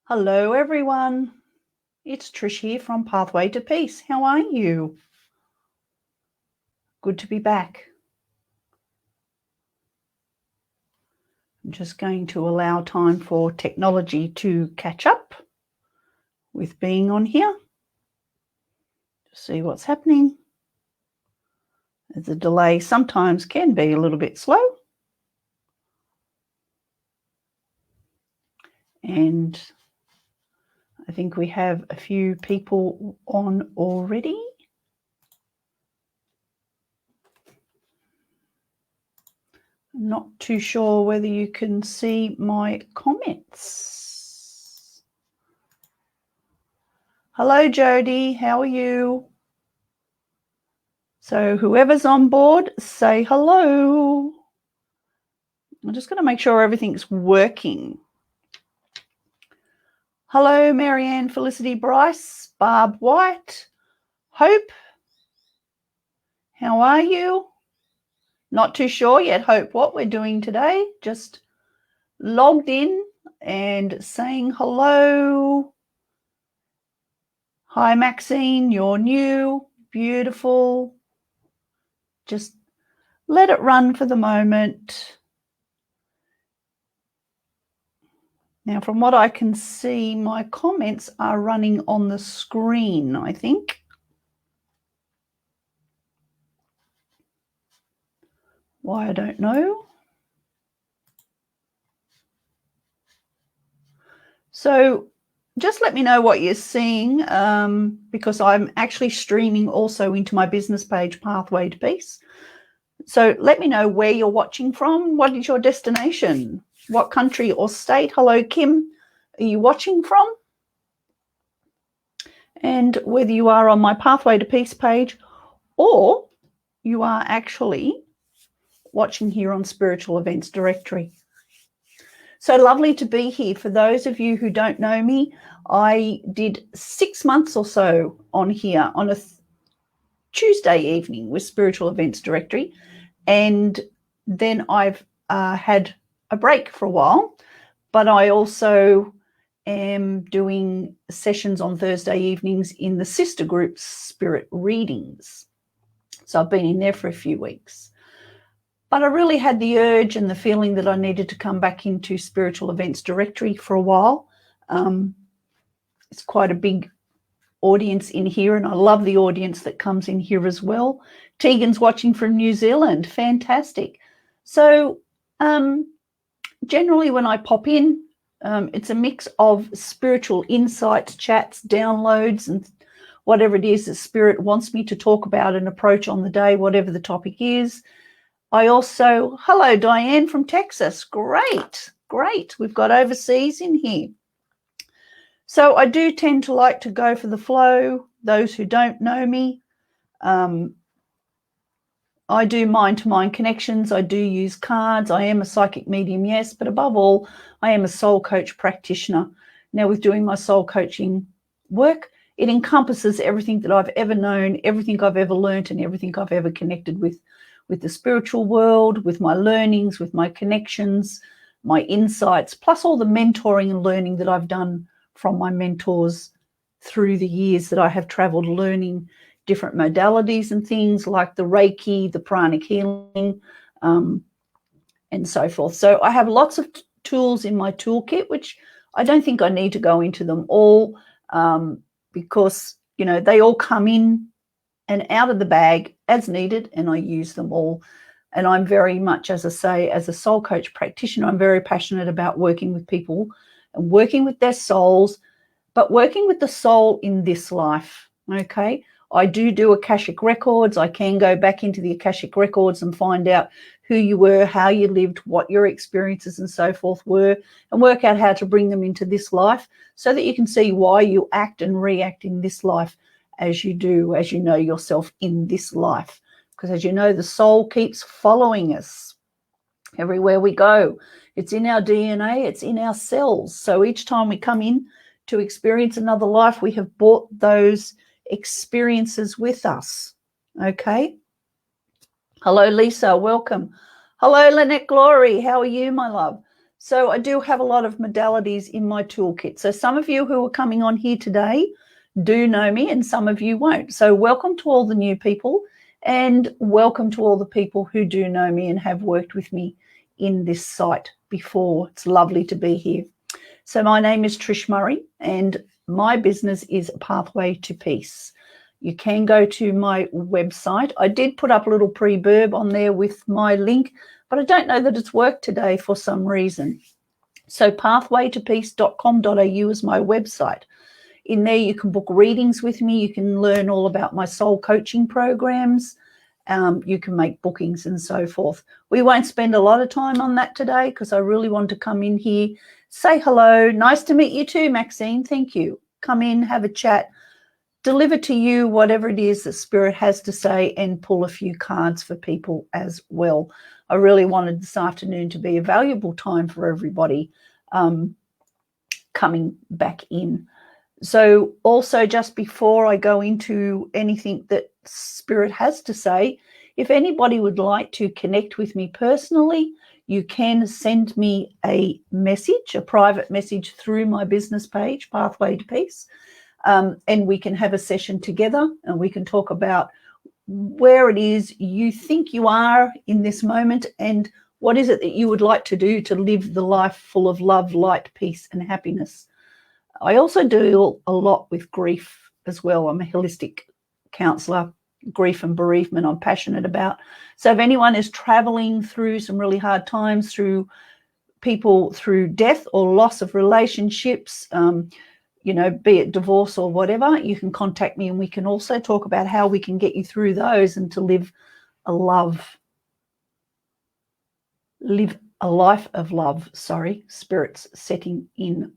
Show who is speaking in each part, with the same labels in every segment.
Speaker 1: Hello everyone, it's Trish here from Pathway to Peace. How are you? Good to be back. I'm just going to allow time for technology to catch up with being on here. See what's happening. The delay sometimes can be a little bit slow. And I think we have a few people on already. I'm not too sure whether you can see my comments. Hello, Jody. How are you? So whoever's on board, say hello. I'm just going to make sure everything's working. Hello, Marianne, Felicity, Bryce, Barb White, Hope. How are you? Not too sure yet, Hope, what we're doing today. Just logged in and saying hello. Hi, Maxine, you're new. Beautiful. Just let it run for the moment. Now, from what I can see, my comments are running on the screen, I think. Why, I don't know. So just let me know what you're seeing, because I'm actually streaming also into my business page, Pathway to Peace. So let me know where you're watching from. What is your destination? What country or state? Hello, Kim. Are you watching from? And whether you are on my Pathway to Peace page or you are actually watching here on Spiritual Events Directory. So lovely to be here. For those of you who don't know me, I did 6 months or so on here on a Tuesday evening with Spiritual Events Directory. And then I've had a break for a while, but I also am doing sessions on Thursday evenings in the sister group's spirit readings. So I've been in there for a few weeks. But I really had the urge and the feeling that I needed to come back into Spiritual Events Directory for a while. It's quite a big audience in here, and I love the audience that comes in here as well. Tegan's watching from New Zealand. Fantastic. So generally when I pop in, it's a mix of spiritual insights, chats, downloads, and whatever it is that Spirit wants me to talk about and approach on the day, whatever the topic is. I also, hello, Diane from Texas. Great, great. We've got overseas in here. So I do tend to like to go for the flow. Those who don't know me, I do mind-to-mind connections. I do use cards. I am a psychic medium, yes, but above all, I am a soul coach practitioner. Now, with doing my soul coaching work, it encompasses everything that I've ever known, everything I've ever learned, and everything I've ever connected with the spiritual world, with my learnings, with my connections, my insights, plus all the mentoring and learning that I've done from my mentors through the years that I have traveled learning different modalities and things like the Reiki, the pranic healing, and so forth. So I have lots of tools in my toolkit, which I don't think I need to go into them all, because, you know, they all come in and out of the bag as needed, and I use them all. And I'm very much, as I say, as a soul coach practitioner, I'm very passionate about working with people and working with their souls, but working with the soul in this life, okay? I do Akashic records. I can go back into the Akashic records and find out who you were, how you lived, what your experiences and so forth were, and work out how to bring them into this life so that you can see why you act and react in this life as you do, as you know yourself in this life. Because as you know, the soul keeps following us everywhere we go. It's in our DNA, it's in our cells. So each time we come in to experience another life, we have brought those experiences with us. Okay. Hello, Lisa. Welcome. Hello, Lynette Glory. How are you, my love? So I do have a lot of modalities in my toolkit. So some of you who are coming on here today do know me and some of you won't. So welcome to all the new people and welcome to all the people who do know me and have worked with me in this site before. It's lovely to be here. So my name is Trish Murray and my business is Pathway to Peace. You can go to my website. I did put up a little pre-burb on there with my link, but I don't know that it's worked today for some reason. So pathwaytopeace.com.au is my website. In there you can book readings with me. You can learn all about my soul coaching programs. You can make bookings and so forth. We won't spend a lot of time on that today because I really want to come in here, say hello. Nice to meet you too, Maxine. Thank you. Come in, have a chat, deliver to you whatever it is that Spirit has to say and pull a few cards for people as well. I really wanted this afternoon to be a valuable time for everybody coming back in. So also just before I go into anything that Spirit has to say, if anybody would like to connect with me personally, you can send me a message, a private message through my business page, Pathway to Peace, and we can have a session together and we can talk about where it is you think you are in this moment and what is it that you would like to do to live the life full of love, light, peace and happiness. I also do a lot with grief as well. I'm a holistic counsellor, grief and bereavement I'm passionate about. So if anyone is travelling through some really hard times, through people through death or loss of relationships, you know, be it divorce or whatever, you can contact me and we can also talk about how we can get you through those and to live a life of love. Sorry, Spirit's setting in.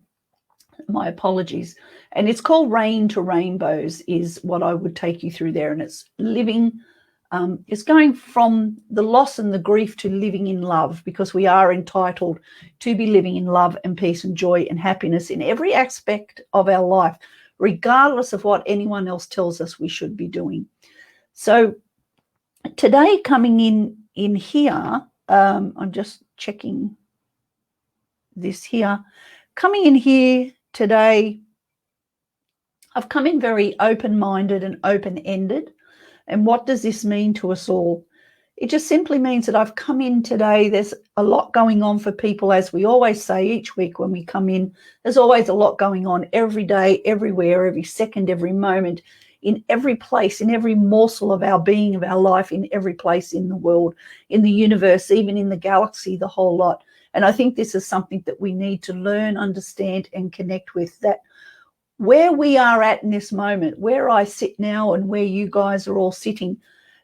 Speaker 1: My apologies. And it's called Rain to Rainbows is what I would take you through there. And it's living, it's going from the loss and the grief to living in love, because we are entitled to be living in love and peace and joy and happiness in every aspect of our life, regardless of what anyone else tells us we should be doing. So today coming in here, I'm just checking this here. Coming in here today, I've come in very open-minded and open-ended. And what does this mean to us all? It just simply means that I've come in today. There's a lot going on for people, as we always say each week when we come in. There's always a lot going on every day, everywhere, every second, every moment, in every place, in every morsel of our being, of our life, in every place in the world, in the universe, even in the galaxy, the whole lot. And I think this is something that we need to learn, understand, and connect with, that where we are at in this moment, where I sit now and where you guys are all sitting,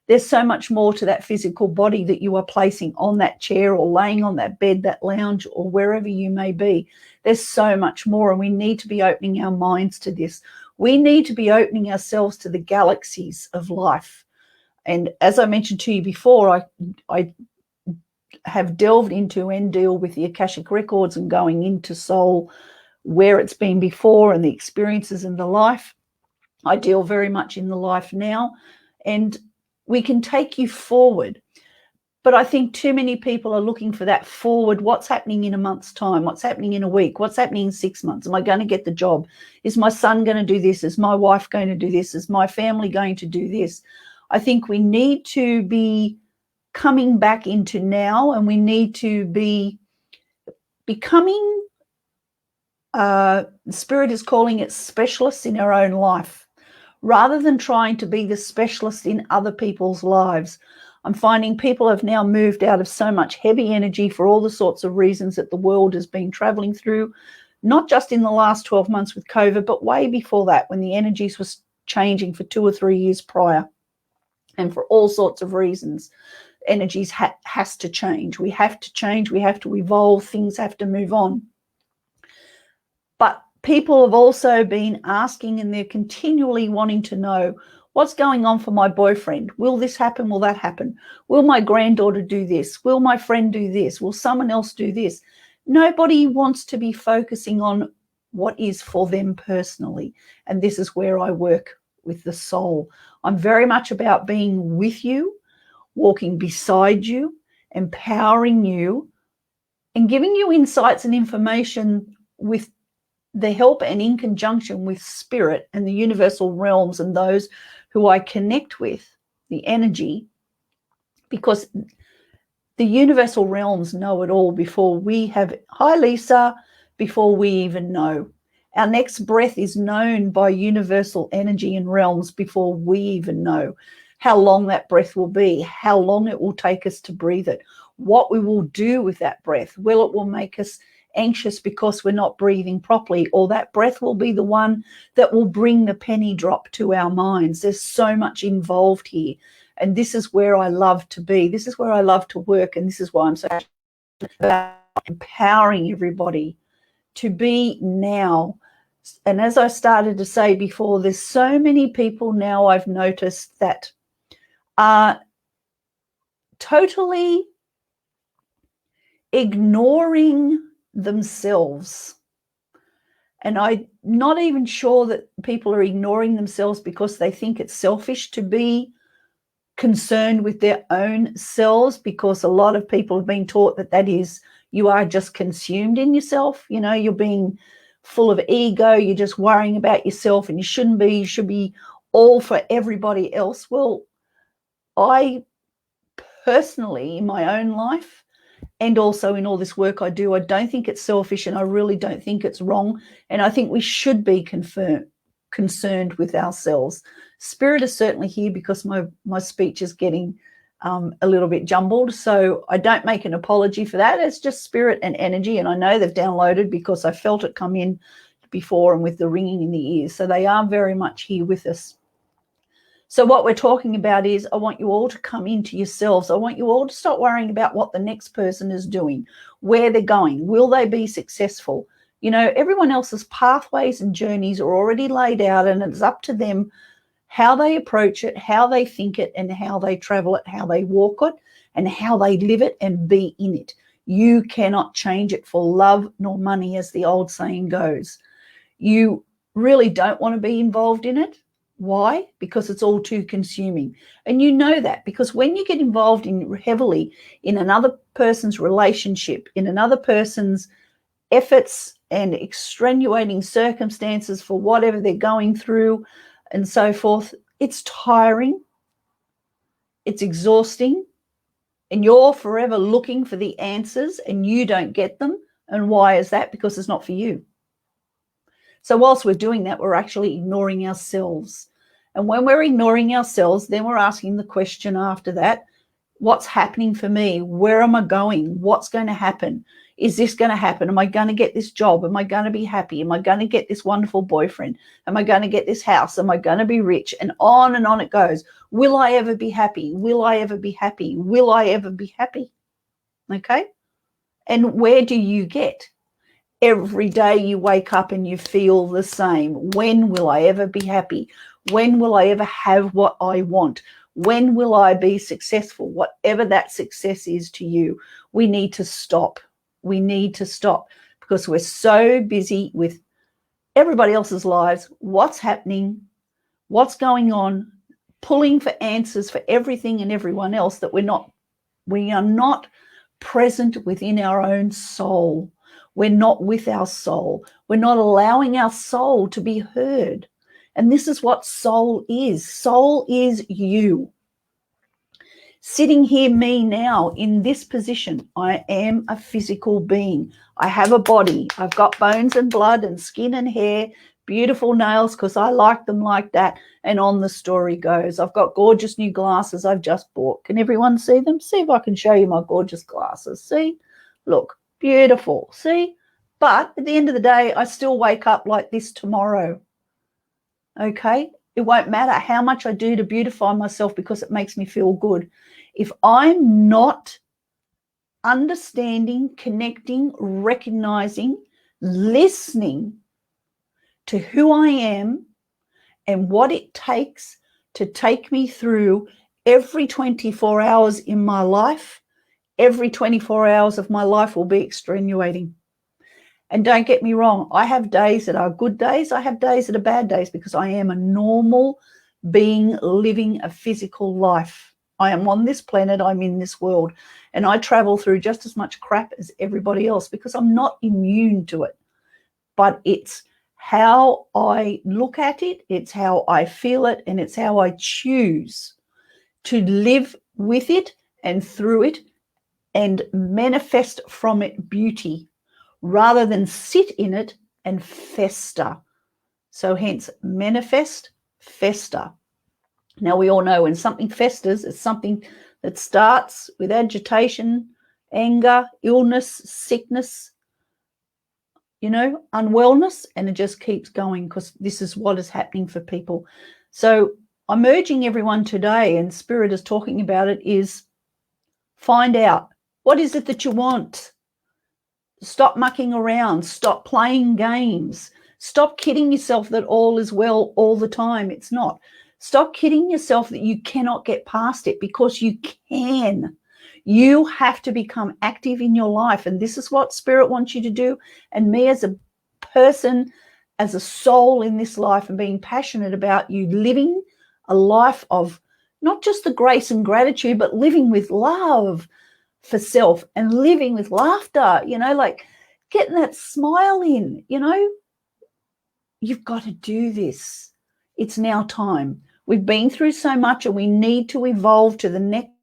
Speaker 1: there's so much more to that physical body that you are placing on that chair or laying on that bed, that lounge, or wherever you may be. There's so much more, and we need to be opening our minds to this. We need to be opening ourselves to the galaxies of life. And as I mentioned to you before, I have delved into and deal with the Akashic records and going into soul, where it's been before and the experiences in the life. I deal very much in the life now, and we can take you forward. But I think too many people are looking for that forward. What's happening in a month's time? What's happening in a week? What's happening in 6 months? Am I going to get the job? Is my son going to do this? Is my wife going to do this? Is my family going to do this? I think we need to be coming back into now, and we need to be becoming, Spirit is calling it specialists in our own life, rather than trying to be the specialist in other people's lives. I'm finding people have now moved out of so much heavy energy for all the sorts of reasons that the world has been traveling through, not just in the last 12 months with COVID, but way before that, when the energies was changing for 2 or 3 years prior. And for all sorts of reasons, energies has to change. We have to change. We have to evolve. Things have to move on. But people have also been asking, and they're continually wanting to know, what's going on for my boyfriend? Will this happen? Will that happen? Will my granddaughter do this? Will my friend do this? Will someone else do this? Nobody wants to be focusing on what is for them personally. And this is where I work with the soul. I'm very much about being with you, walking beside you, empowering you, and giving you insights and information with the help and in conjunction with spirit and the universal realms and those who I connect with, the energy, because the universal realms know it all before we have, hi Lisa, before we even know. Our next breath is known by universal energy and realms before we even know how long that breath will be, how long it will take us to breathe it, what we will do with that breath. Well, it will make us anxious because we're not breathing properly, or that breath will be the one that will bring the penny drop to our minds. There's so much involved here. And this is where I love to be. This is where I love to work. And this is why I'm so about empowering everybody to be now. And as I started to say before, there's so many people now I've noticed that are totally ignoring themselves. And I'm not even sure that people are ignoring themselves because they think it's selfish to be concerned with their own selves, because a lot of people have been taught that that is, you are just consumed in yourself. You know, you're being full of ego, you're just worrying about yourself, and you shouldn't be. You should be all for everybody else. Well, I personally, in my own life and also in all this work I do, I don't think it's selfish, and I really don't think it's wrong. And I think we should be concerned with ourselves. Spirit is certainly here because my speech is getting a little bit jumbled, so I don't make an apology for that. It's just spirit and energy, and I know they've downloaded because I felt it come in before and with the ringing in the ears, so they are very much here with us. So what we're talking about is, I want you all to come into yourselves. I want you all to stop worrying about what the next person is doing, where they're going, will they be successful. You know, everyone else's pathways and journeys are already laid out, and it's up to them how they approach it, how they think it, and how they travel it, how they walk it, and how they live it and be in it. You cannot change it for love nor money, as the old saying goes. You really don't want to be involved in it. Why? Because it's all too consuming. And you know that, because when you get involved in heavily in another person's relationship, in another person's efforts and extenuating circumstances for whatever they're going through and so forth, it's tiring, it's exhausting, and you're forever looking for the answers and you don't get them. And why is that? Because it's not for you. So whilst we're doing that, we're actually ignoring ourselves. And when we're ignoring ourselves, then we're asking the question after that, what's happening for me? Where am I going? What's going to happen? Is this going to happen? Am I going to get this job? Am I going to be happy? Am I going to get this wonderful boyfriend? Am I going to get this house? Am I going to be rich? And on it goes. Will I ever be happy? Will I ever be happy? Will I ever be happy? Okay? And where do you get? Every day you wake up and you feel the same. When will I ever be happy? When will I ever have what I want? When will I be successful? Whatever that success is to you, we need to stop. We need to stop, because we're so busy with everybody else's lives, what's happening, what's going on, pulling for answers for everything and everyone else, that we are not present within our own soul. We're not with our soul. We're not allowing our soul to be heard. And this is what soul is. Soul is you. Sitting here, me now, in this position, I am a physical being. I have a body. I've got bones and blood and skin and hair, beautiful nails because I like them like that. And on the story goes. I've got gorgeous new glasses I've just bought. Can everyone see them? See if I can show you my gorgeous glasses. See? Look. Beautiful. See? But at the end of the day, I still wake up like this tomorrow. Okay? It won't matter how much I do to beautify myself, because it makes me feel good. If I'm not understanding, connecting, recognizing, listening to who I am and what it takes to take me through every 24 hours in my life, every 24 hours of my life will be extenuating. And don't get me wrong, I have days that are good days. I have days that are bad days, because I am a normal being living a physical life. I am on this planet, I'm in this world, and I travel through just as much crap as everybody else because I'm not immune to it. But it's how I look at it, it's how I feel it, and it's how I choose to live with it and through it and manifest from it beauty rather than sit in it and fester. So hence manifest, fester. Now we all know when something festers, it's something that starts with agitation, anger, illness, sickness, unwellness, and it just keeps going because this is what is happening for people. So I'm urging everyone today, and Spirit is talking about it, is find out what is it that you want. Stop mucking around. Stop playing games. Stop kidding yourself that all is well all the time. It's not. Stop kidding yourself that you cannot get past it, because you can. You have to become active in your life, and this is what Spirit wants you to do. And me as a person, as a soul in this life, and being passionate about you living a life of not just the grace and gratitude, but living with love for self and living with laughter, like getting that smile in, you've got to do this. It's now time. We've been through so much and we need to evolve to the next.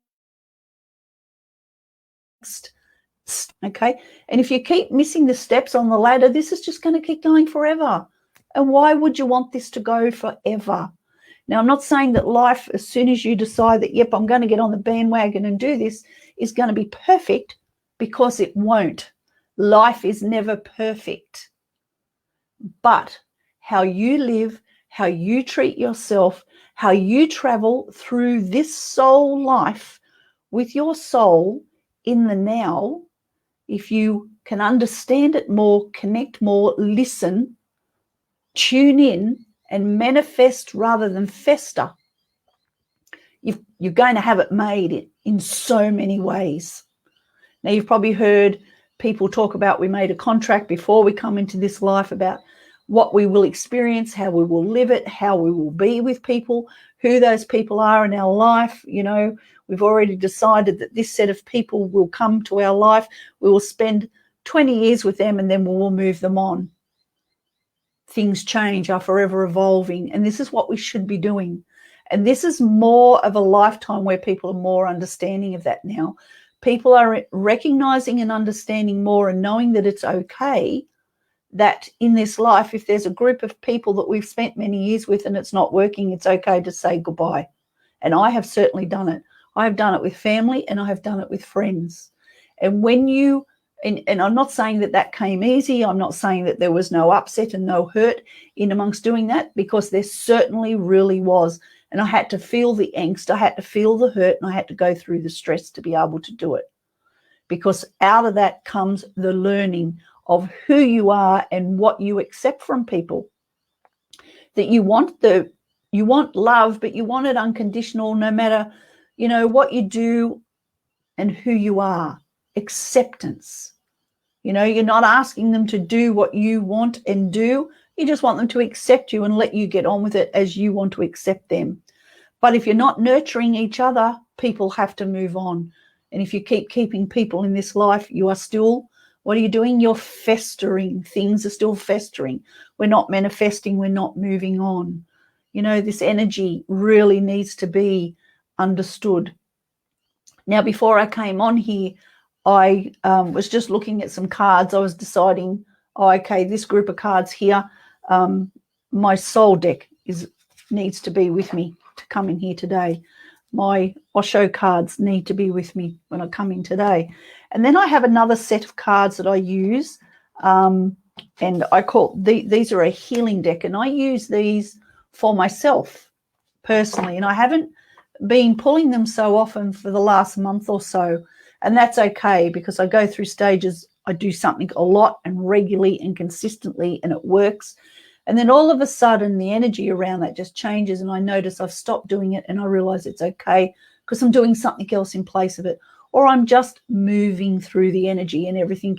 Speaker 1: Okay. And if you keep missing the steps on the ladder, this is just going to keep going forever. And why would you want this to go forever? Now, I'm not saying that life, as soon as you decide that, yep, I'm going to get on the bandwagon and do this, is going to be perfect, because it won't. Life is never perfect. But how you live, how you treat yourself, how you travel through this soul life with your soul in the now, if you can understand it more, connect more, listen, tune in, and manifest rather than fester, you're going to have it made in so many ways. Now, you've probably heard people talk about, we made a contract before we come into this life about what we will experience, how we will live it, how we will be with people, who those people are in our life. We've already decided that this set of people will come to our life. We will spend 20 years with them and then we will move them on. Things change, are forever evolving, and this is what we should be doing. And this is more of a lifetime where people are more understanding of that now. People are recognizing and understanding more and knowing that it's okay that in this life, if there's a group of people that we've spent many years with and it's not working, it's okay to say goodbye. And I have certainly done it. I have done it with family and I have done it with friends. And when you, and I'm not saying that came easy. I'm not saying that there was no upset and no hurt in amongst doing that, because there certainly really was. And I had to feel the angst, I had to feel the hurt, and I had to go through the stress to be able to do it. Because out of that comes the learning of who you are and what you accept from people. That you want love, but you want it unconditional, no matter, what you do and who you are. Acceptance. You're not asking them to do what you want and do. You just want them to accept you and let you get on with it as you want to accept them. But if you're not nurturing each other, people have to move on. And if you keep keeping people in this life, you are still, what are you doing? You're festering. Things are still festering. We're not manifesting. We're not moving on. This energy really needs to be understood. Now, before I came on here, I was just looking at some cards. I was deciding, okay, this group of cards here, my soul deck needs to be with me to come in here today. My Osho cards need to be with me when I come in today. And then I have another set of cards that I use, and I call these are a healing deck, and I use these for myself personally, and I haven't been pulling them so often for the last month or so, and that's okay, because I go through stages. I do something a lot and regularly and consistently, and it works. And then all of a sudden the energy around that just changes, and I notice I've stopped doing it, and I realize it's okay because I'm doing something else in place of it, or I'm just moving through the energy and everything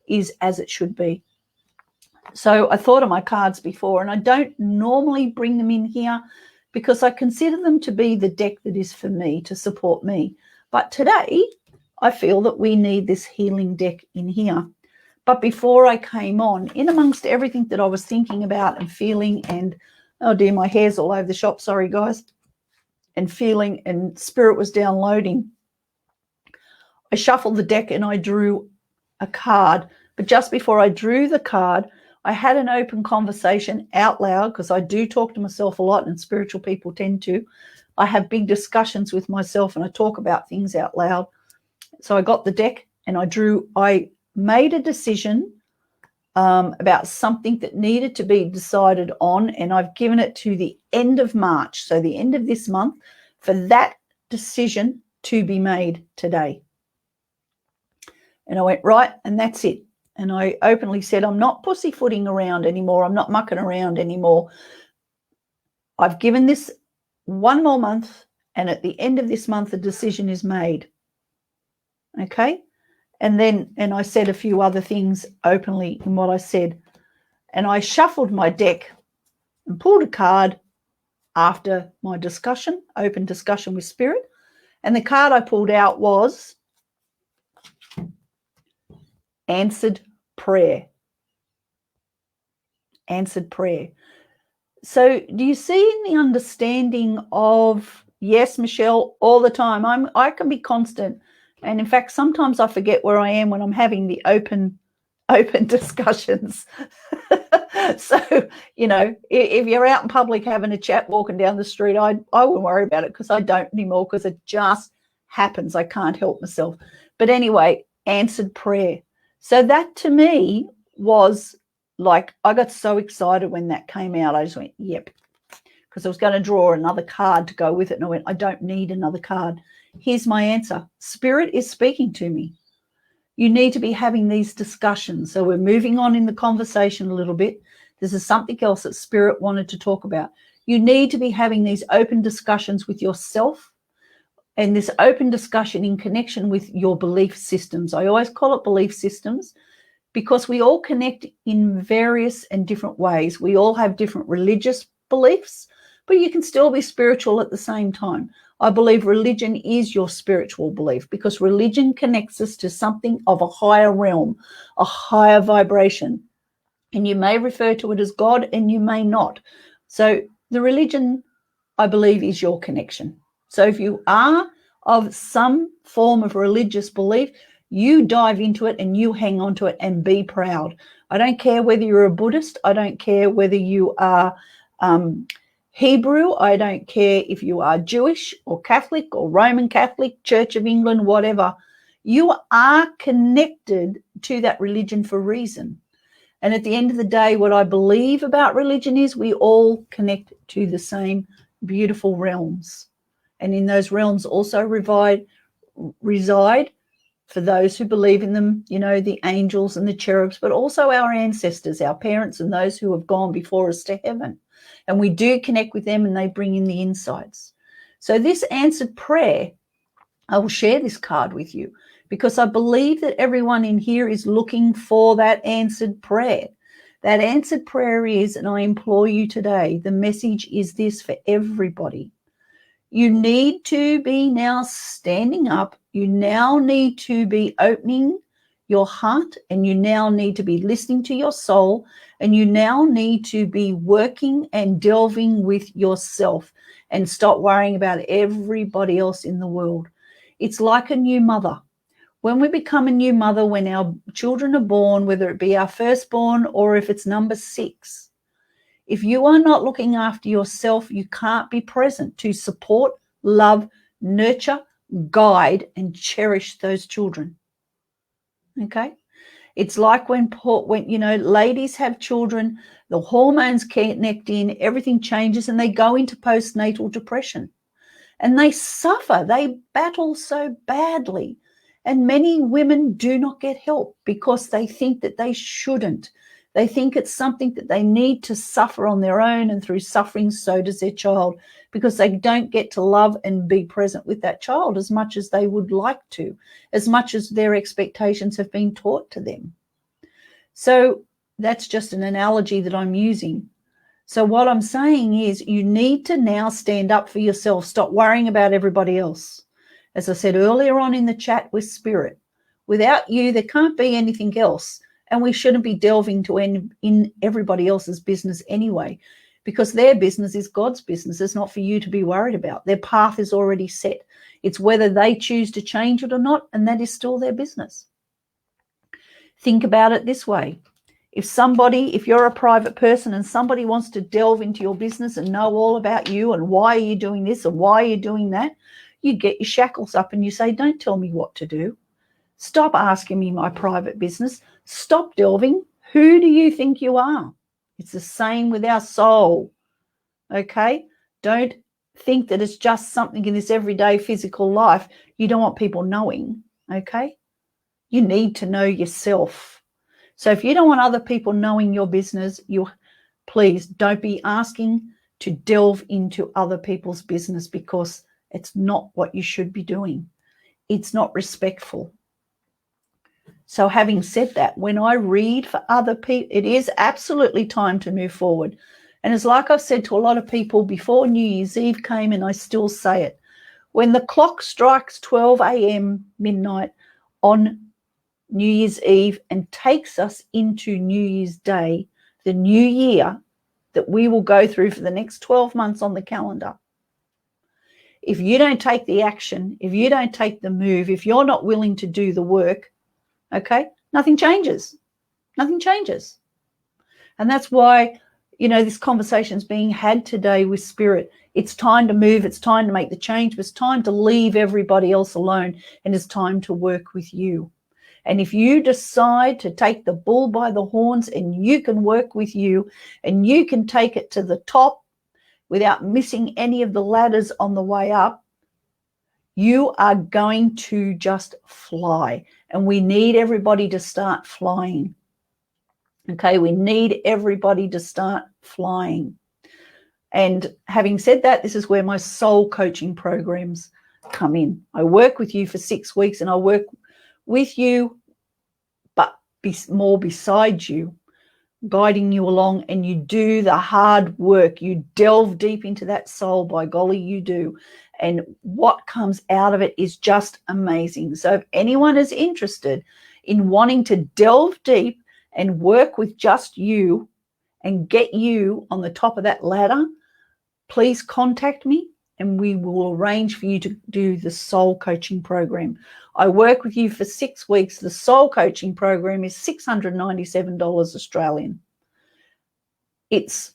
Speaker 1: is as it should be. So I thought of my cards before, and I don't normally bring them in here because I consider them to be the deck that is for me, to support me. But today, I feel that we need this healing deck in here. But before I came on, in amongst everything that I was thinking about and feeling, and oh dear, my hair's all over the shop, sorry guys, and feeling, and spirit was downloading, I shuffled the deck and I drew a card. But just before I drew the card, I had an open conversation out loud, because I do talk to myself a lot, and spiritual people tend to. I have big discussions with myself and I talk about things out loud. So I got the deck and I made a decision about something that needed to be decided on, and I've given it to the end of March, so the end of this month, for that decision to be made today. And I went, right, and that's it. And I openly said, I'm not pussyfooting around anymore. I'm not mucking around anymore. I've given this one more month, and at the end of this month, the decision is made. Okay? And I said a few other things openly in what I said. And I shuffled my deck and pulled a card after my discussion, open discussion with spirit. And the card I pulled out was answered prayer. Answered prayer. So do you see in the understanding of, yes, Michelle, all the time, I can be constant. And in fact, sometimes I forget where I am when I'm having the open discussions. So, you know, if you're out in public having a chat, walking down the street, I won't worry about it, because I don't anymore, because it just happens. I can't help myself. But anyway, answered prayer. So that to me was like, I got so excited when that came out. I just went, yep, because I was going to draw another card to go with it. And I went, I don't need another card. Here's my answer. Spirit is speaking to me. You need to be having these discussions. So we're moving on in the conversation a little bit. This is something else that Spirit wanted to talk about. You need to be having these open discussions with yourself, and this open discussion in connection with your belief systems. I always call it belief systems, because we all connect in various and different ways. We all have different religious beliefs, but you can still be spiritual at the same time. I believe religion is your spiritual belief, because religion connects us to something of a higher realm, a higher vibration. And you may refer to it as God, and you may not. So the religion, I believe, is your connection. So if you are of some form of religious belief, you dive into it and you hang on to it and be proud. I don't care whether you're a Buddhist. I don't care whether you are Hebrew. I don't care if you are Jewish or Catholic or Roman Catholic, Church of England, whatever. You are connected to that religion for a reason. And at the end of the day, what I believe about religion is we all connect to the same beautiful realms. And in those realms also reside, for those who believe in them, you know, the angels and the cherubs, but also our ancestors, our parents, and those who have gone before us to heaven. And we do connect with them, and they bring in the insights. So this answered prayer, I will share this card with you, because I believe that everyone in here is looking for that answered prayer. That answered prayer is, and I implore you today, the message is this for everybody. You need to be now standing up. You now need to be opening your heart, and you now need to be listening to your soul, and you now need to be working and delving with yourself, and stop worrying about everybody else in the world. It's like a new mother. When we become a new mother, when our children are born, whether it be our firstborn or if it's number 6, if you are not looking after yourself, you can't be present to support, love, nurture, guide, and cherish those children. Okay? It's like when you know, ladies have children, the hormones connect in, everything changes, and they go into postnatal depression. And they suffer, they battle so badly. And many women do not get help because they think that they shouldn't. They think it's something that they need to suffer on their own, and through suffering, so does their child, because they don't get to love and be present with that child as much as they would like to, as much as their expectations have been taught to them. So that's just an analogy that I'm using. So what I'm saying is you need to now stand up for yourself. Stop worrying about everybody else. As I said earlier on in the chat with Spirit, without you, there can't be anything else. And we shouldn't be delving to in everybody else's business anyway, because their business is God's business. It's not for you to be worried about. Their path is already set. It's whether they choose to change it or not, and that is still their business. Think about it this way. If you're a private person and somebody wants to delve into your business and know all about you and why are you doing this and why are you doing that, you get your shackles up and you say, don't tell me what to do. Stop asking me my private business. Stop delving. Who do you think you are? It's the same with our soul. Okay? Don't think that it's just something in this everyday physical life you don't want people knowing. Okay? You need to know yourself. So if you don't want other people knowing your business, please don't be asking to delve into other people's business, because it's not what you should be doing. It's not respectful. So having said that, when I read for other people, it is absolutely time to move forward. And it's like I've said to a lot of people before New Year's Eve came, and I still say it. When the clock strikes 12 a.m. midnight on New Year's Eve and takes us into New Year's Day, the new year that we will go through for the next 12 months on the calendar, if you don't take the action, if you don't take the move, if you're not willing to do the work, okay, nothing changes. Nothing changes. And that's why, this conversation is being had today with Spirit. It's time to move. It's time to make the change. But it's time to leave everybody else alone. And it's time to work with you. And if you decide to take the bull by the horns and you can work with you and you can take it to the top without missing any of the ladders on the way up, you are going to just fly. And we need everybody to start flying. Okay, we need everybody to start flying. And having said that, this is where my soul coaching programs come in. I work with you for 6 weeks, and I work with you, but more beside you, guiding you along, and you do the hard work. You delve deep into that soul, by golly, you do. And what comes out of it is just amazing. So if anyone is interested in wanting to delve deep and work with just you and get you on the top of that ladder, please contact me and we will arrange for you to do the soul coaching program. I work with you for 6 weeks. The soul coaching program is $697 Australian. It's,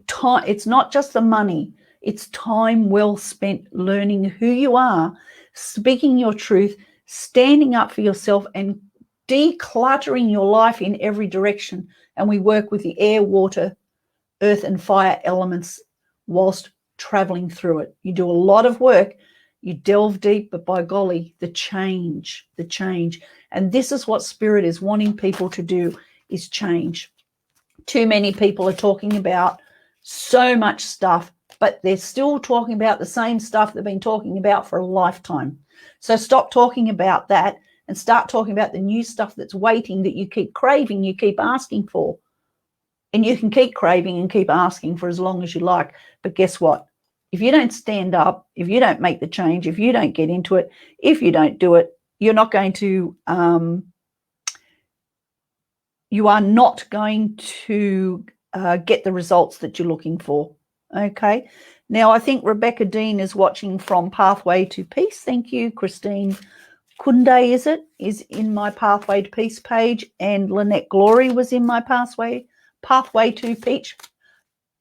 Speaker 1: time. It's not just the money. It's time well spent learning who you are, speaking your truth, standing up for yourself, and decluttering your life in every direction. And we work with the air, water, earth and fire elements whilst traveling through it. You do a lot of work, you delve deep, but by golly, the change. And this is what Spirit is wanting people to do, is change. Too many people are talking about so much stuff, but they're still talking about the same stuff they've been talking about for a lifetime. So stop talking about that and start talking about the new stuff that's waiting, that you keep craving, you keep asking for. And you can keep craving and keep asking for as long as you like. But guess what? If you don't stand up, if you don't make the change, if you don't get into it, if you don't do it, you're not going to, get the results that you're looking for. Okay. Now, I think Rebecca Dean is watching from Pathway to Peace. Thank you. Christine Kunde, is in my Pathway to Peace page. And Lynette Glory was in my Pathway to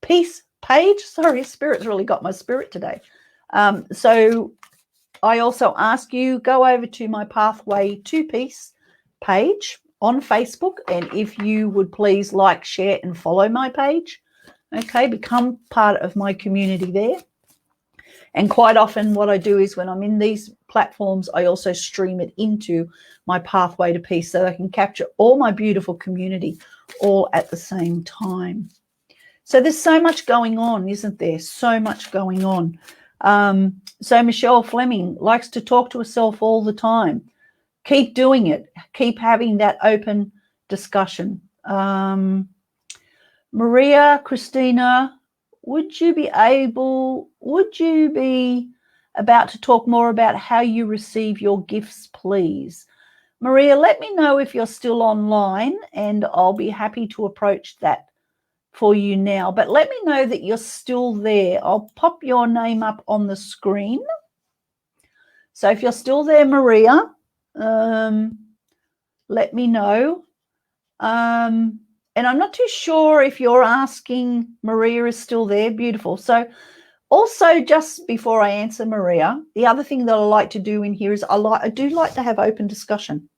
Speaker 1: Peace page. Sorry, Spirit's really got my spirit today. So I also ask you, go over to my Pathway to Peace page on Facebook. And if you would please like, share and follow my page. Okay, become part of my community there. And quite often what I do is when I'm in these platforms, I also stream it into my Pathway to Peace so that I can capture all my beautiful community all at the same time. So there's so much going on, isn't there? So much going on. So Michelle Fleming likes to talk to herself all the time. Keep doing it. Keep having that open discussion. Maria, Christina, would you be about to talk more about how you receive your gifts, please? Maria, let me know if you're still online and I'll be happy to approach that for you now. But let me know that you're still there. I'll pop your name up on the screen. So if you're still there, Maria, let me know. And I'm not too sure if you're asking Maria is still there. Beautiful. So also, just before I answer Maria, the other thing that I like to do in here is I do like to have open discussion.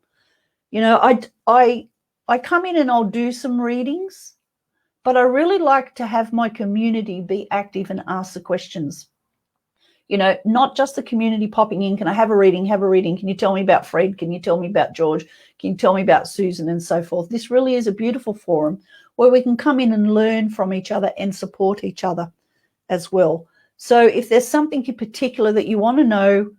Speaker 1: You know, I come in and I'll do some readings, but I really like to have my community be active and ask the questions. You know, not just the community popping in. Can I have a reading? Have a reading. Can you tell me about Fred? Can you tell me about George? Can you tell me about Susan and so forth? This really is a beautiful forum where we can come in and learn from each other and support each other as well. So if there's something in particular that you want to know,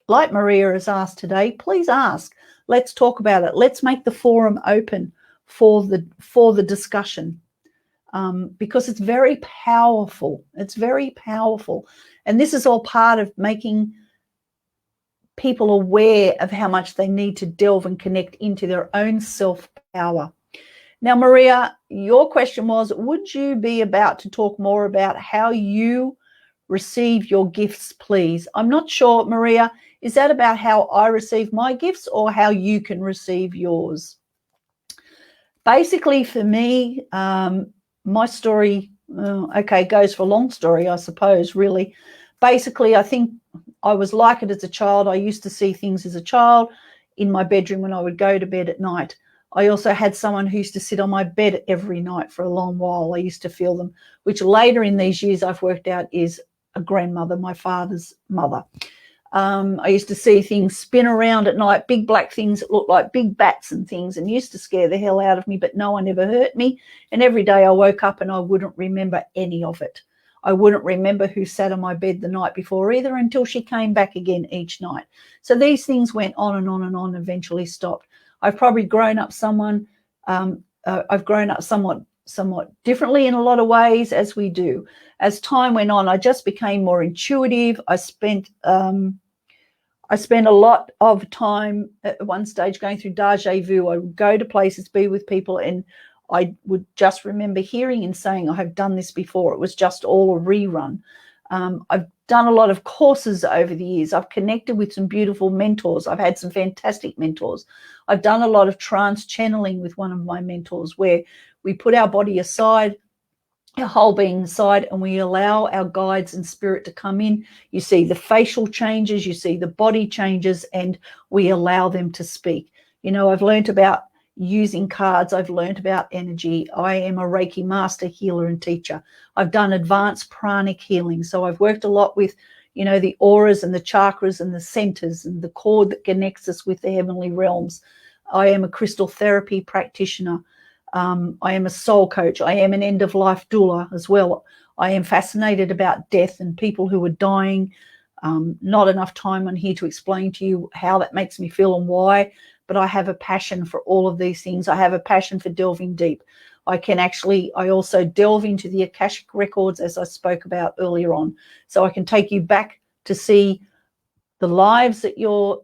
Speaker 1: like Maria has asked today, please ask. Let's talk about it. Let's make the forum open for the discussion. Because it's very powerful. It's very powerful. And this is all part of making people aware of how much they need to delve and connect into their own self-power. Now, Maria, your question was, would you be about to talk more about how you receive your gifts, please? I'm not sure, Maria, is that about how I receive my gifts or how you can receive yours? Basically, for me, my story, goes for a long story, I suppose, really. Basically, I think I was like it as a child. I used to see things as a child in my bedroom when I would go to bed at night. I also had someone who used to sit on my bed every night for a long while. I used to feel them, which later in these years I've worked out is a grandmother, my father's mother. I used to see things spin around at night, big black things that looked like big bats and things, and used to scare the hell out of me, but no one ever hurt me. And every day I woke up and I wouldn't remember any of it. I wouldn't remember who sat on my bed the night before either until she came back again each night. So these things went on and on and on, eventually stopped. I've probably grown up I've grown up somewhat differently in a lot of ways, as we do. As time went on, I just became more intuitive. I spent a lot of time at one stage going through déjà vu. I would go to places, be with people, and I would just remember hearing and saying, I have done this before. It was just all a rerun. I've done a lot of courses over the years. I've connected with some beautiful mentors. I've had some fantastic mentors. I've done a lot of trance channeling with one of my mentors, where we put our body aside, our whole being aside, and we allow our guides and spirit to come in. You see the facial changes, you see the body changes, and we allow them to speak. You know, I've learned about using cards. I've learned about energy. I am a Reiki master, healer, and teacher. I've done advanced pranic healing. So I've worked a lot with, you know, the auras and the chakras and the centers and the cord that connects us with the heavenly realms. I am a crystal therapy practitioner. I am a soul coach. I am an end-of-life doula as well. I am fascinated about death and people who are dying. Not enough time on here to explain to you how that makes me feel and why, but I have a passion for all of these things. I have a passion for delving deep. I also delve into the Akashic records, as I spoke about earlier on. So I can take you back to see the lives that your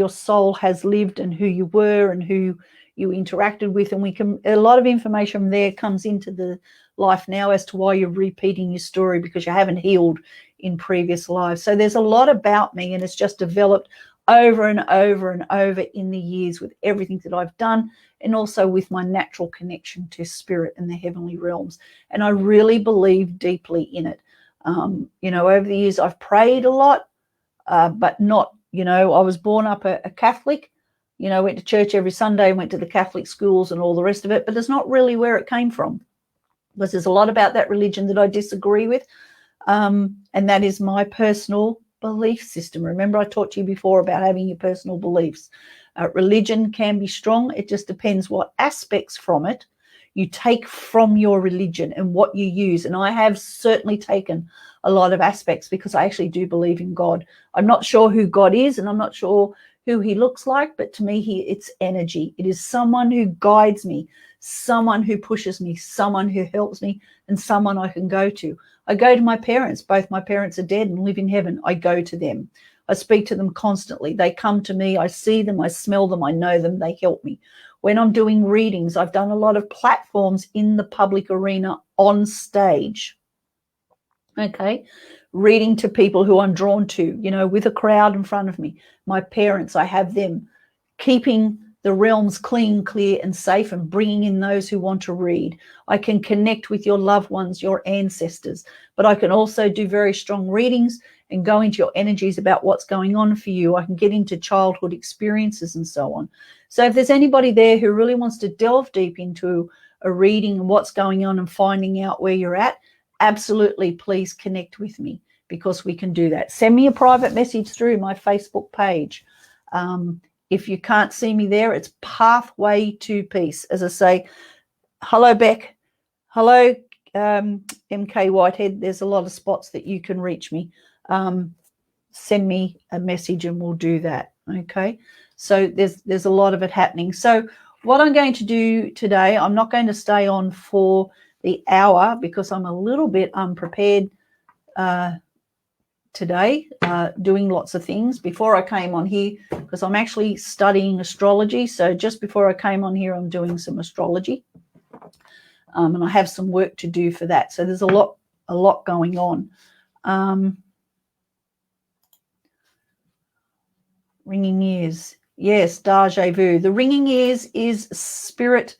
Speaker 1: soul has lived and who you were and who you interacted with, and a lot of information from there comes into the life now as to why you're repeating your story, because you haven't healed in previous lives. So there's a lot about me, and it's just developed over and over and over in the years with everything that I've done, and also with my natural connection to spirit and the heavenly realms. And I really believe deeply in it. Over the years I've prayed a lot, but not, I was born up a Catholic. Went to church every Sunday, went to the Catholic schools and all the rest of it, but it's not really where it came from, because there's a lot about that religion that I disagree with, and that is my personal belief system. Remember, I taught you before about having your personal beliefs. Religion can be strong. It just depends what aspects from it you take from your religion and what you use. And I have certainly taken a lot of aspects, because I actually do believe in God. I'm not sure who God is, and I'm not sure who he looks like, but to me, it's energy. It is someone who guides me, someone who pushes me, someone who helps me, and someone I can go to. I go to my parents. Both my parents are dead and live in heaven. I go to them. I speak to them constantly. They come to me. I see them. I smell them. I know them. They help me. When I'm doing readings, I've done a lot of platforms in the public arena on stage. Okay. Reading to people who I'm drawn to, you know, with a crowd in front of me. My parents, I have them keeping the realms clean, clear, and safe, and bringing in those who want to read. I can connect with your loved ones, your ancestors, but I can also do very strong readings and go into your energies about what's going on for you. I can get into childhood experiences and so on. So if there's anybody there who really wants to delve deep into a reading and what's going on and finding out where you're at, absolutely, please connect with me, because we can do that. Send me a private message through my Facebook page. If you can't see me there, it's Pathway to Peace. As I say, hello, Beck. Hello, MK Whitehead. There's a lot of spots that you can reach me. Send me a message and we'll do that. Okay. So there's a lot of it happening. So what I'm going to do today, I'm not going to stay on for the hour because I'm a little bit unprepared today, doing lots of things. Before I came on here, because I'm actually studying astrology, so just before I came on here, I'm doing some astrology, and I have some work to do for that. So there's a lot going on. Ringing ears, yes, deja vu. The ringing ears is spirit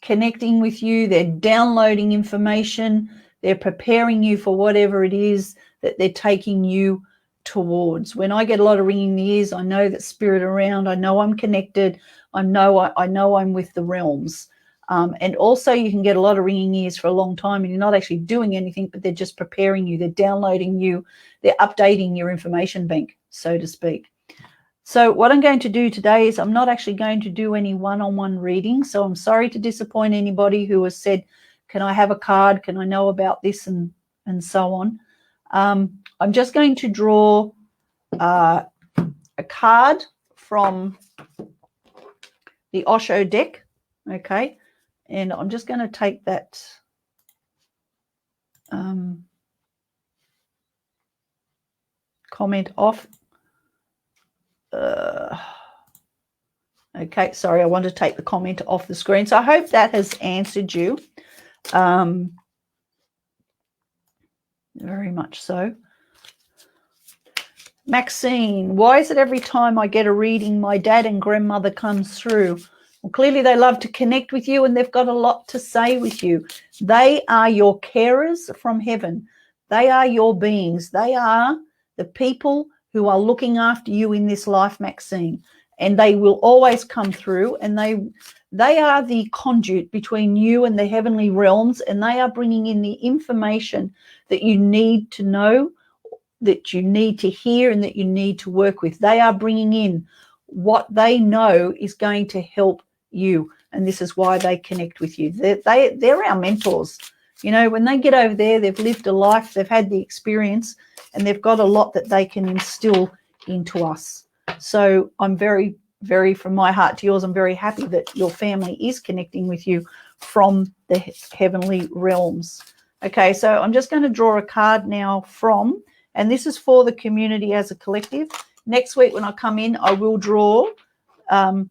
Speaker 1: connecting with you. They're downloading information. They're preparing you for whatever it is that they're taking you towards. When I get a lot of ringing ears, I know that spirit around. I know I'm connected. I know I'm with the realms. And also you can get a lot of ringing ears for a long time and you're not actually doing anything, but they're just preparing you. They're downloading you. They're updating your information bank, so to speak. So what I'm going to do today is I'm not actually going to do any one-on-one reading. So I'm sorry to disappoint anybody who has said, can I have a card? Can I know about this and so on? I'm just going to draw a card from the Osho deck, okay? And I'm just going to take that comment off. Okay, sorry, I want to take the comment off the screen. So I hope that has answered you. Very much so. Maxine, why is it every time I get a reading, my dad and grandmother comes through? Well, clearly they love to connect with you and they've got a lot to say with you. They are your carers from heaven. They are your beings. They are the people who are looking after you in this life, Maxine. And they will always come through, and they are the conduit between you and the heavenly realms, and they are bringing in the information that you need to know, that you need to hear, and that you need to work with. They are bringing in what they know is going to help you, and this is why they connect with you. They're our mentors. You know, when they get over there, they've lived a life, they've had the experience, and they've got a lot that they can instill into us. So I'm very, very, from my heart to yours, I'm very happy that your family is connecting with you from the heavenly realms. Okay, so I'm just going to draw a card now from, and this is for the community as a collective. Next week when I come in, I will draw and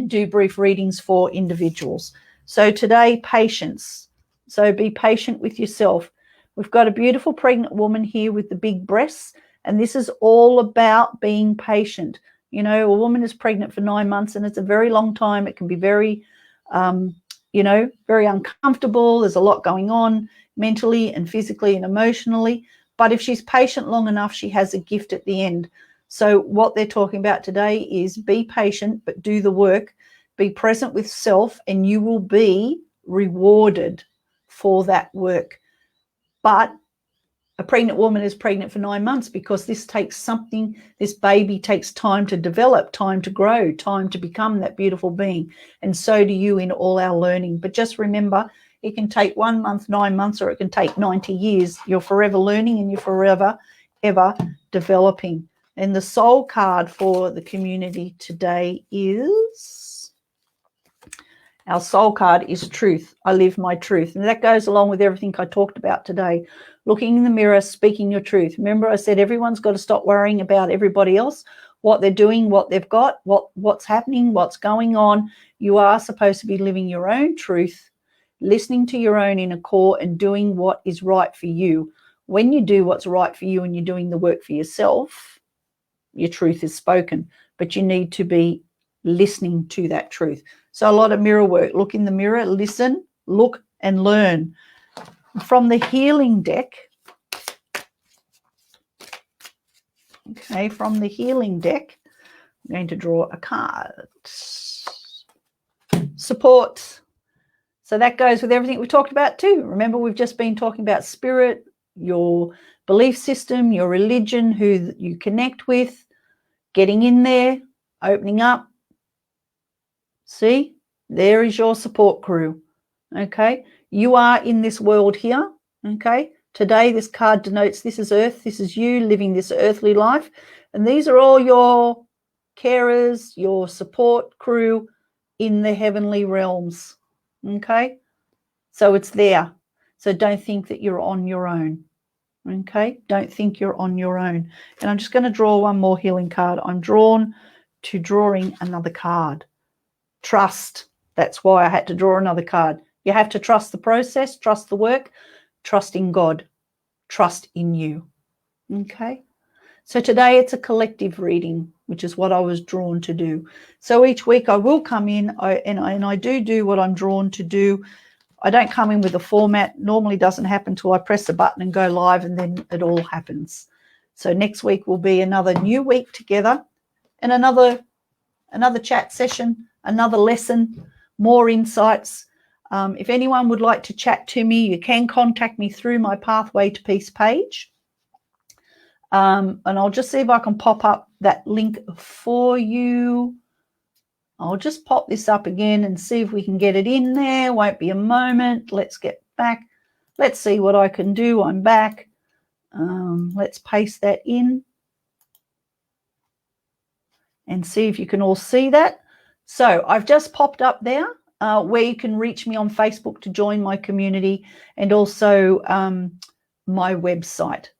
Speaker 1: do brief readings for individuals. So today, patience. So be patient with yourself. We've got a beautiful pregnant woman here with the big breasts, and this is all about being patient. You know, a woman is pregnant for 9 months, and it's a very long time. It can be very, very uncomfortable. There's a lot going on mentally and physically and emotionally. But if she's patient long enough, she has a gift at the end. So what they're talking about today is be patient, but do the work. Be present with self, and you will be rewarded for that work. But a pregnant woman is pregnant for 9 months because this baby takes time to develop, time to grow, time to become that beautiful being. And so do you in all our learning. But just remember, it can take 1 month, 9 months, or it can take 90 years. You're forever learning and you're forever, ever developing. And the soul card for the community today is, our soul card is truth. I live my truth. And that goes along with everything I talked about today. Looking in the mirror, speaking your truth. Remember I said everyone's got to stop worrying about everybody else, what they're doing, what they've got, what's happening, what's going on. You are supposed to be living your own truth, listening to your own inner core and doing what is right for you. When you do what's right for you and you're doing the work for yourself, your truth is spoken, but you need to be listening to that truth. So a lot of mirror work. Look in the mirror, listen, look and learn. From the healing deck, okay, from the healing deck, I'm going to draw a card. Support. So that goes with everything we talked about too. Remember, we've just been talking about spirit, your belief system, your religion, who you connect with, getting in there, opening up. See, there is your support crew. Okay, you are in this world here. Okay, today this card denotes this is earth, this is you living this earthly life, and these are all your carers, your support crew in the heavenly realms. Okay, so it's there. So don't think that you're on your own. Okay, don't think you're on your own. And I'm just going to draw one more healing card. I'm drawn to drawing another card. Trust. That's why I had to draw another card. You have to trust the process, trust the work, trust in God, trust in you. Okay. So today it's a collective reading, which is what I was drawn to do. So each week I will come in and I do what I'm drawn to do. I don't come in with a format. Normally doesn't happen till I press a button and go live, and then it all happens. So next week will be another new week together and another chat session, another lesson, more insights. If anyone would like to chat to me, you can contact me through my Pathway to Peace page. And I'll just see if I can pop up that link for you. I'll just pop this up again and see if we can get it in there. Won't be a moment. Let's get back. Let's see what I can do. I'm back. Let's paste that in and see if you can all see that. So I've just popped up there where you can reach me on Facebook to join my community, and also my website.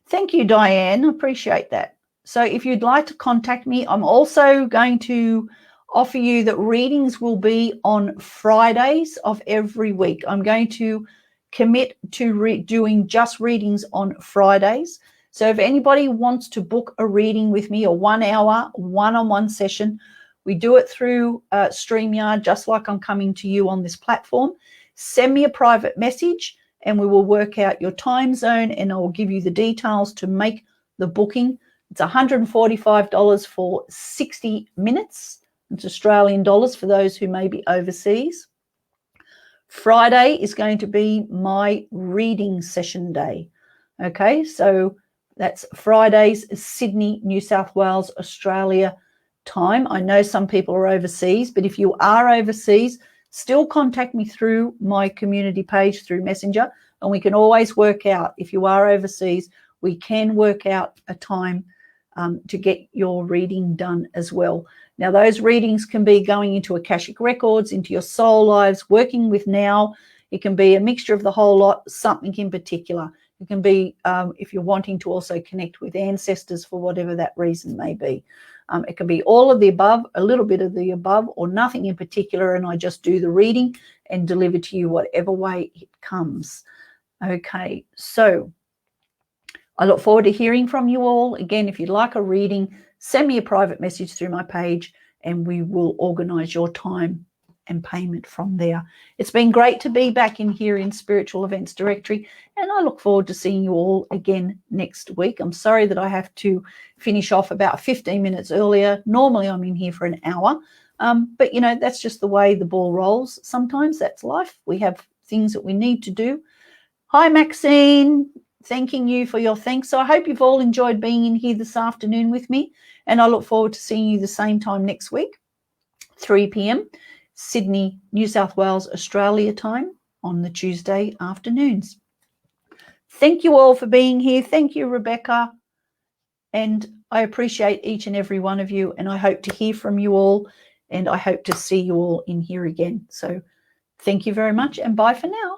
Speaker 1: Thank you, Diane. Appreciate that. So if you'd like to contact me, I'm also going to offer you that readings will be on Fridays of every week. I'm going to commit to doing just readings on Fridays. So if anybody wants to book a reading with me, a 1 hour one-on-one session, we do it through StreamYard, just like I'm coming to you on this platform. Send me a private message and we will work out your time zone, and I will give you the details to make the booking. It's $145 for 60 minutes. It's Australian dollars for those who may be overseas. Friday is going to be my reading session day. Okay, so that's Fridays, Sydney, New South Wales, Australia time. I know some people are overseas, but if you are overseas, still contact me through my community page through Messenger, and we can always work out, if you are overseas, we can work out a time to get your reading done as well. Now, those readings can be going into Akashic Records, into your soul lives, working with now. It can be a mixture of the whole lot, something in particular. It can be if you're wanting to also connect with ancestors for whatever that reason may be. It can be all of the above, a little bit of the above, or nothing in particular, and I just do the reading and deliver to you whatever way it comes. Okay, so I look forward to hearing from you all. Again, if you'd like a reading, send me a private message through my page and we will organise your time and payment from there. It's been great to be back in here in Spiritual Events Directory, and I look forward to seeing you all again next week. I'm sorry that I have to finish off about 15 minutes earlier. Normally I'm in here for an hour, but you know, that's just the way the ball rolls. Sometimes that's life. We have things that we need to do. Hi, Maxine. Thanking you for your thanks. So I hope you've all enjoyed being in here this afternoon with me, and I look forward to seeing you the same time next week, 3 p.m. Sydney, New South Wales, Australia time on the Tuesday afternoons. Thank you all for being here. Thank you, Rebecca. And I appreciate each and every one of you, and I hope to hear from you all, and I hope to see you all in here again. So thank you very much, and bye for now.